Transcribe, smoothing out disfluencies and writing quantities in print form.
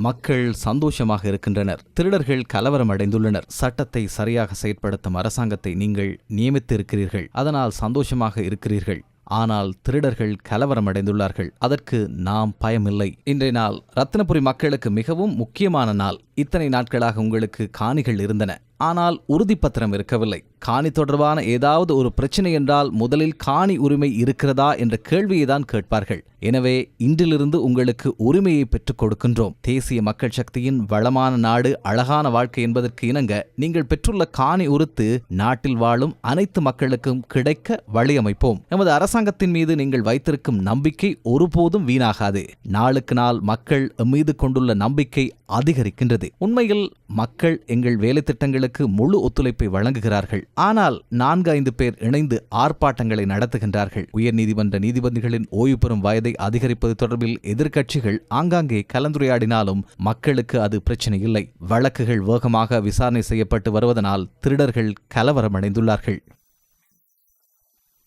மக்கள் சந்தோஷமாக இருக்கின்றனர். திருடர்கள் கலவரம் அடைந்துள்ளனர். சட்டத்தை சரியாக செயற்படுத்தும் அரசாங்கத்தை நீங்கள் நியமித்து இருக்கிறீர்கள். அதனால் சந்தோஷமாக இருக்கிறீர்கள். ஆனால் திருடர்கள் கலவரமடைந்துள்ளார்கள். அதற்கு நாம் பயமில்லை. இன்றைய நாள் ரத்தினபுரி மக்களுக்கு மிகவும் முக்கியமான நாள். இத்தனை நாட்களாக உங்களுக்கு காணிகள் இருந்தன, ஆனால் உறுதிப்பத்திரம் இருக்கவில்லை. காணி தொடர்பான ஏதாவது ஒரு பிரச்சனை என்றால் முதலில் காணி உரிமை இருக்கிறதா என்ற கேள்வியை தான் கேட்பார்கள். எனவே இன்றிலிருந்து உங்களுக்கு உரிமையை பெற்றுக் கொடுக்கின்றோம். தேசிய மக்கள் சக்தியின் வளமான நாடு அழகான வாழ்க்கை என்பதற்கு இணங்க நீங்கள் பெற்றுள்ள காணி உறுத்து நாட்டில் வாழும் அனைத்து மக்களுக்கும் கிடைக்க வழியமைப்போம். நமது அரசாங்கத்தின் மீது நீங்கள் வைத்திருக்கும் நம்பிக்கை ஒருபோதும் வீணாகாது. நாளுக்கு நாள் மக்கள் மீது கொண்டுள்ள நம்பிக்கை அதிகரிக்கின்றது. உண்மையில் மக்கள் எங்கள் வேலை திட்டங்களுக்கு முழு ஒத்துழைப்பை வழங்குகிறார்கள். ஆனால் 4-5 பேர் இணைந்து ஆர்ப்பாட்டங்களை நடத்துகின்றார்கள். உயர்நீதிமன்ற நீதிபதிகளின் ஓய்வு பெறும் வயதை அதிகரிப்பது தொடர்பில் எதிர்க்கட்சிகள் ஆங்காங்கே கலந்துரையாடினாலும் மக்களுக்கு அது பிரச்சனை இல்லை. வழக்குகள் வேகமாக விசாரணை செய்யப்பட்டு வருவதனால் திருடர்கள் கலவரமடைந்துள்ளார்கள்.